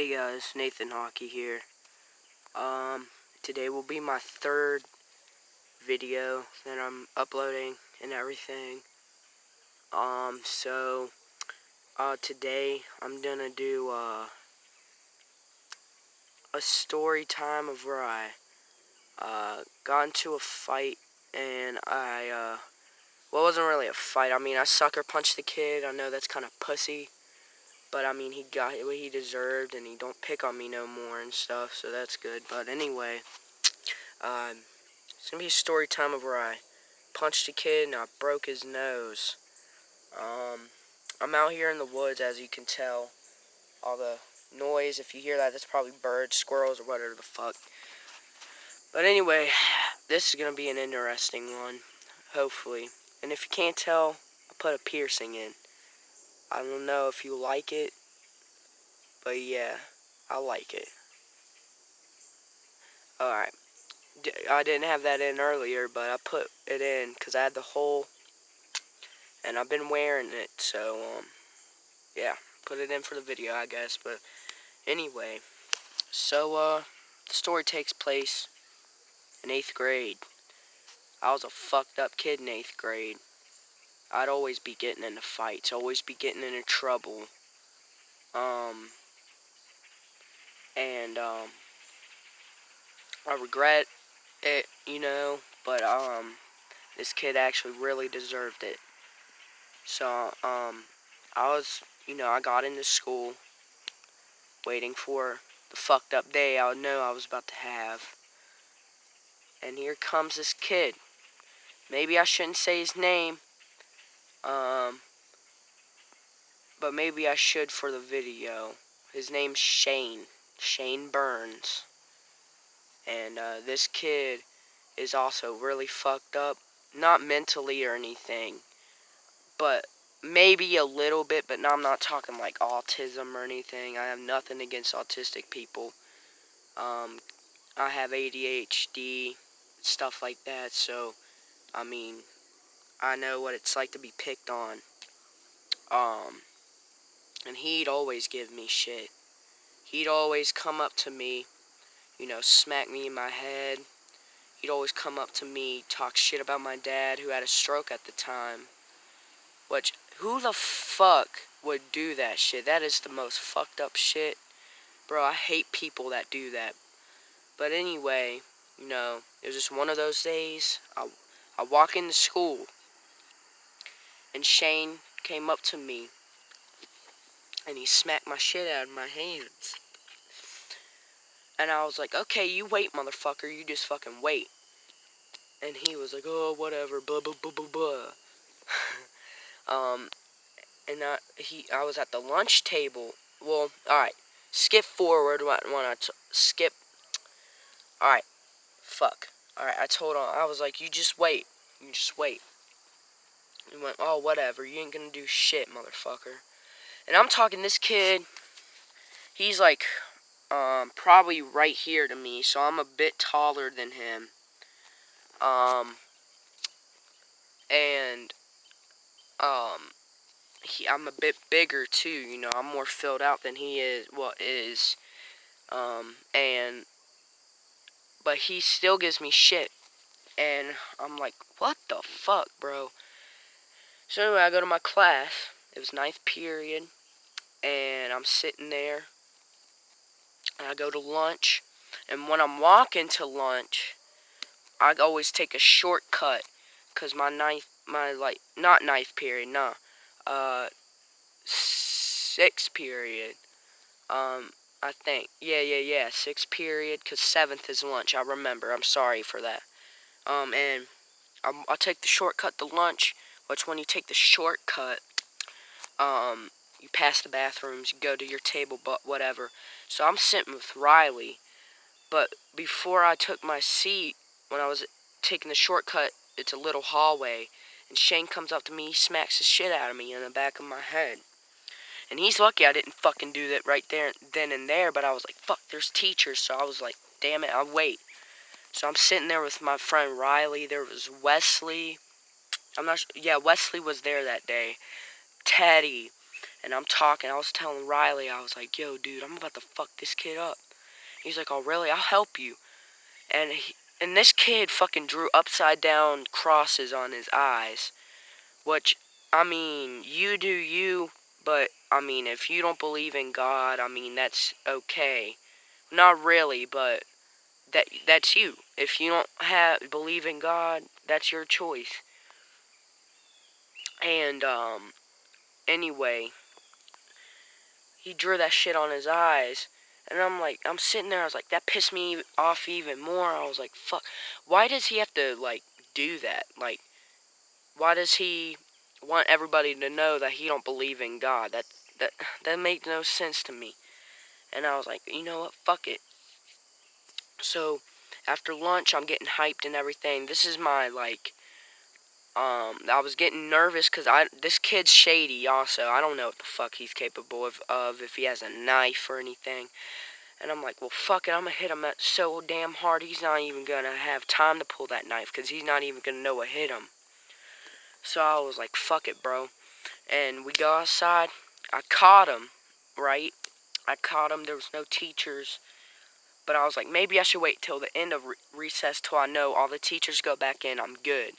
Hey guys, Nathan Hockey here. Today will be my third video that I'm uploading and everything. Today I'm gonna do, a story time of where I, got into a fight and well, it wasn't really a fight. I mean, I sucker punched the kid. I know that's kind of pussy. But, I mean, he got what he deserved, and he don't pick on me no more and stuff, so that's good. But anyway, it's gonna be a story time of where I punched a kid and I broke his nose. I'm out here in the woods, as you can tell. All the noise, if you hear that, that's probably birds, squirrels, or whatever the fuck. But anyway, this is gonna be an interesting one, hopefully. And if you can't tell, I put a piercing in. I don't know if you like it, but yeah, I like it. Alright, I didn't have that in earlier, but I put it in because I had the hole, and I've been wearing it, so, yeah, put it in for the video, I guess. But anyway, so, the story takes place in 8th grade. I was a fucked up kid in 8th grade. I'd always be getting into fights, always be getting into trouble. I regret it, but, this kid actually really deserved it. So, I got into school, waiting for the fucked up day I know I was about to have. And here comes this kid. Maybe I shouldn't say his name, but maybe I should for the video. His name's Shane Burns. And, this kid is also really fucked up. Not mentally or anything, but maybe a little bit, but no, I'm not talking like autism or anything. I have nothing against autistic people. I have ADHD, stuff like that, so, I mean, I know what it's like to be picked on. And he'd always give me shit. He'd always come up to me, smack me in my head. He'd always come up to me, talk shit about my dad, who had a stroke at the time. Which, who the fuck would do that shit? That is the most fucked up shit. Bro, I hate people that do that. But anyway, it was just one of those days. I walk into school, and Shane came up to me, and he smacked my shit out of my hands. And I was like, okay, you wait, motherfucker, you just fucking wait. And he was like, oh, whatever, blah, blah, blah, blah, blah. I was at the lunch table. Well, alright, skip forward skip. Alright, fuck. Alright, I was like, you just wait. He went, oh, whatever, you ain't gonna do shit, motherfucker. And I'm talking this kid, he's like, probably right here to me, so I'm a bit taller than him. I'm a bit bigger too, I'm more filled out than he is, but he still gives me shit, and I'm like, what the fuck, bro? So anyway, I go to my class, it was 9th period, and I'm sitting there, and I go to lunch, and when I'm walking to lunch, I always take a shortcut, because not 9th period, nah, 6th period, I think, yeah, 6th period, because 7th is lunch, I remember, I'm sorry for that, and I take the shortcut to lunch, which when you take the shortcut, you pass the bathrooms, you go to your table, but whatever. So I'm sitting with Riley, but before I took my seat, when I was taking the shortcut, it's a little hallway, and Shane comes up to me, he smacks the shit out of me in the back of my head. And he's lucky I didn't fucking do that right there, then and there, but I was like, fuck, there's teachers, so I was like, damn it, I'll wait. So I'm sitting there with my friend Riley, there was Wesley, I'm not sure, yeah, Wesley was there that day, Teddy, And I'm talking. I was telling Riley, I was like, yo, dude, I'm about to fuck this kid up. He's like, oh, really? I'll help you. And this kid fucking drew upside down crosses on his eyes. Which, I mean, you do you. But, I mean, if you don't believe in God, I mean, that's okay. Not really, but that's you. If you don't believe in God, that's your choice. And, anyway, he drew that shit on his eyes. And I'm sitting there, I was like, that pissed me off even more. I was like, fuck, why does he have to, like, do that? Like, why does he want everybody to know that he don't believe in God? That made no sense to me. And I was like, you know what, fuck it. So, after lunch, I'm getting hyped and everything. This is my, like, I was getting nervous because this kid's shady also. I don't know what the fuck he's capable of if he has a knife or anything. And I'm like, well, fuck it, I'm gonna hit him so damn hard, he's not even gonna have time to pull that knife because he's not even gonna know what hit him. So I was like, fuck it, bro. And we go outside. I caught him, right? I caught him. There was no teachers. But I was like, maybe I should wait till the end of recess till I know all the teachers go back in. I'm good.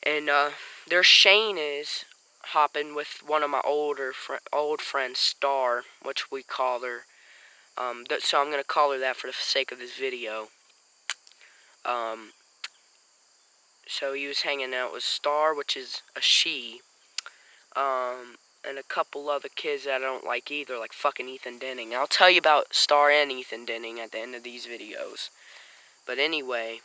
And there Shane is hopping with one of my old friends, Star, which we call her. So I'm going to call her that for the sake of this video. So he was hanging out with Star, which is a she. And a couple other kids that I don't like either, like fucking Ethan Denning. I'll tell you about Star and Ethan Denning at the end of these videos. But anyway,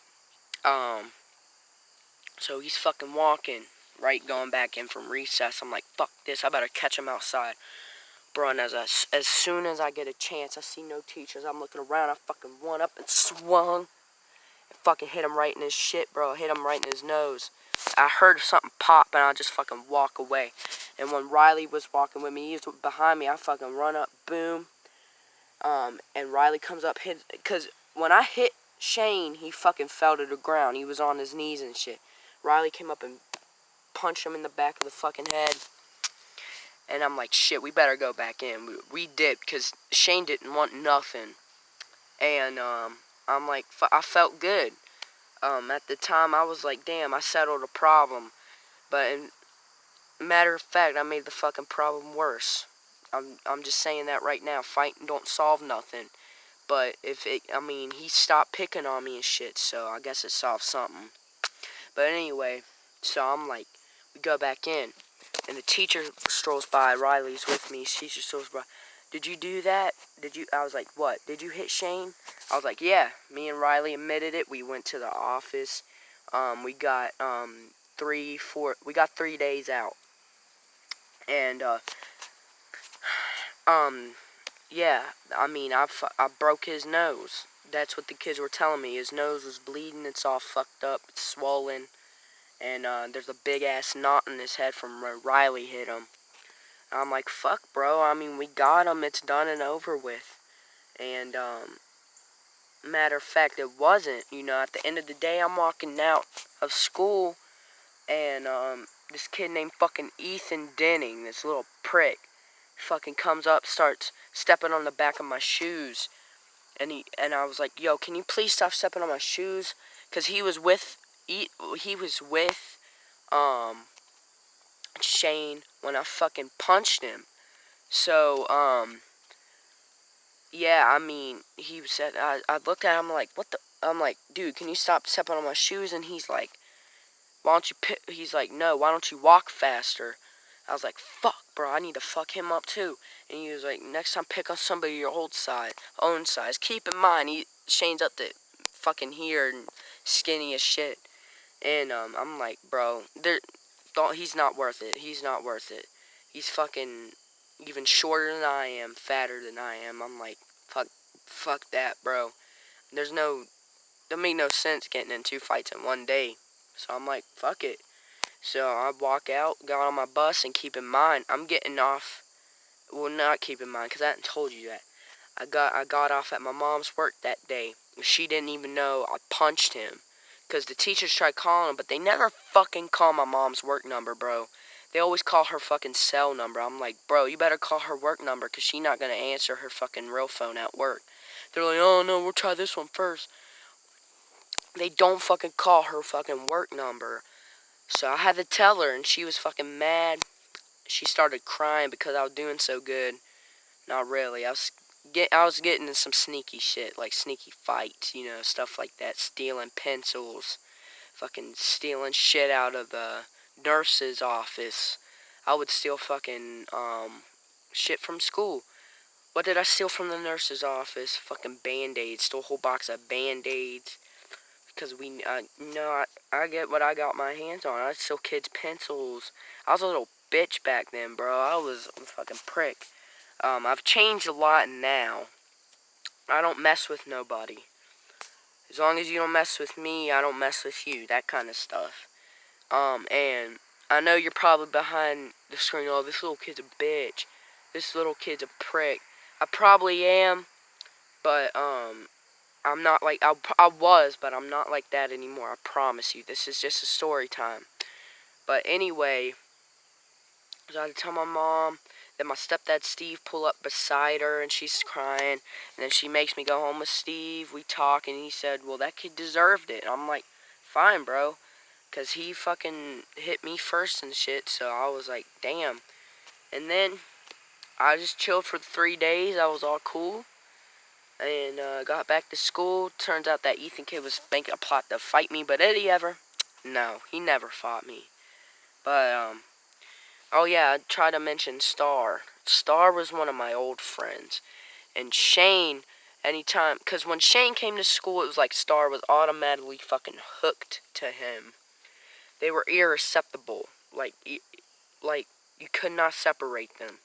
so he's fucking walking, right, going back in from recess. I'm like, fuck this, I better catch him outside. Bro, and as soon as I get a chance, I see no teachers, I'm looking around, I fucking went up and swung. And fucking hit him right in his shit, bro. Hit him right in his nose. I heard something pop, and I just fucking walk away. And when Riley was walking with me, he was behind me, I fucking run up, boom. And Riley comes up, because when I hit Shane, he fucking fell to the ground. He was on his knees and shit. Riley came up and punched him in the back of the fucking head. And I'm like, shit, we better go back in. We did, because Shane didn't want nothing. And, I'm like, I felt good. At the time, I was like, damn, I settled a problem. But, matter of fact, I made the fucking problem worse. I'm just saying that right now. Fighting don't solve nothing. But he stopped picking on me and shit, so I guess it solved something. But anyway, so I'm like, we go back in. And the teacher strolls by. Riley's with me. Teacher strolls by. Did you do that? I was like, what? Did you hit Shane? I was like, yeah. Me and Riley admitted it. We went to the office. We got, 3 days out. And, yeah. I broke his nose. That's what the kids were telling me. His nose was bleeding. It's all fucked up. It's swollen. And, there's a big-ass knot in his head from where Riley hit him. I'm like, fuck, bro. We got him. It's done and over with. And, matter of fact, it wasn't. At the end of the day, I'm walking out of school, and, this kid named fucking Ethan Denning, this little prick, fucking comes up, starts stepping on the back of my shoes. And I was like, yo, can you please stop stepping on my shoes? Because he was with Shane when I fucking punched him. So, yeah, he said, I looked at him like, what the, I'm like, dude, can you stop stepping on my shoes? And he's like, he's like, no, why don't you walk faster? I was like, fuck, bro, I need to fuck him up too. And he was like, next time pick on somebody your own size. Keep in mind, Shane's up to fucking here and skinny as shit. And, I'm like, bro, he's not worth it. He's not worth it. He's fucking even shorter than I am, fatter than I am. I'm like, fuck that, bro. That made no sense getting in 2 fights in one day. So I'm like, fuck it. So I walk out, got on my bus, and keep in mind, I'm getting off, well, not keep in mind, because I hadn't told you that. I got off at my mom's work that day. She didn't even know I punched him. Because the teachers tried calling him, but they never fucking call my mom's work number, bro. They always call her fucking cell number. I'm like, bro, you better call her work number, because she's not going to answer her fucking real phone at work. They're like, oh, no, we'll try this one first. They don't fucking call her fucking work number. So I had to tell her, and she was fucking mad. She started crying because I was doing so good. Not really. I was getting in some sneaky shit, like sneaky fights, stuff like that. Stealing pencils, fucking stealing shit out of the nurse's office. I would steal fucking shit from school. What did I steal from the nurse's office? Fucking Band-Aids. Stole a whole box of Band-Aids. Because I get what I got my hands on. I steal kids' pencils. I was a little bitch back then, bro. I was a fucking prick. I've changed a lot now. I don't mess with nobody. As long as you don't mess with me, I don't mess with you. That kind of stuff. And I know you're probably behind the screen. Oh, this little kid's a bitch. This little kid's a prick. I probably am, but, I'm not like, I was, but I'm not like that anymore. I promise you. This is just a story time. But anyway, I had to tell my mom. Then my stepdad Steve pull up beside her, and she's crying. And then she makes me go home with Steve. We talk, and he said, well, that kid deserved it. I'm like, fine, bro. Because he fucking hit me first and shit. So I was like, damn. And then I just chilled for 3 days. I was all cool. And got back to school. Turns out that Ethan kid was making a plot to fight me. But did he ever? No, he never fought me. But, oh yeah, I tried to mention Star. Star was one of my old friends. And Shane, anytime, because when Shane came to school, it was like Star was automatically fucking hooked to him. They were irresistible. Like you could not separate them.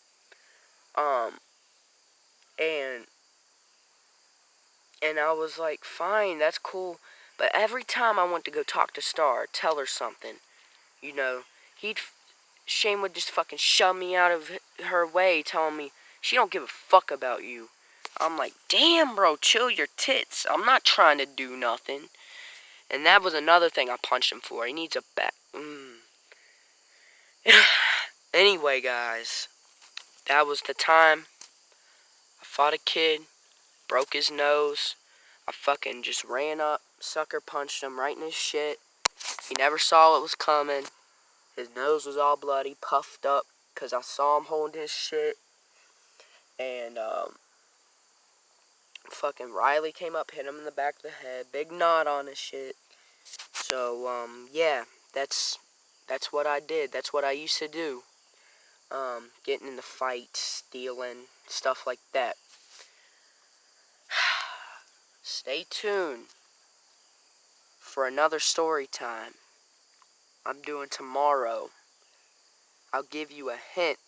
And I was like, fine, that's cool. But every time I went to go talk to Star, tell her something, Shane would just fucking shove me out of her way, telling me she don't give a fuck about you. I'm like, damn, bro, chill your tits. I'm not trying to do nothing. And that was another thing I punched him for. He needs a back. Anyway, guys, that was the time. I fought a kid, broke his nose. I fucking just ran up, sucker punched him right in his shit. He never saw it was coming. His nose was all bloody, puffed up, because I saw him holding his shit. And, fucking Riley came up, hit him in the back of the head. Big knot on his shit. So, yeah, that's what I did. That's what I used to do. Getting into fights, stealing, stuff like that. Stay tuned for another story time I'm doing tomorrow. I'll give you a hint.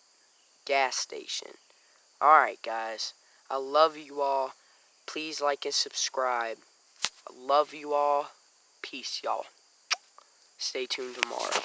Gas station. Alright, guys. I love you all. Please like and subscribe. I love you all. Peace, y'all. Stay tuned tomorrow.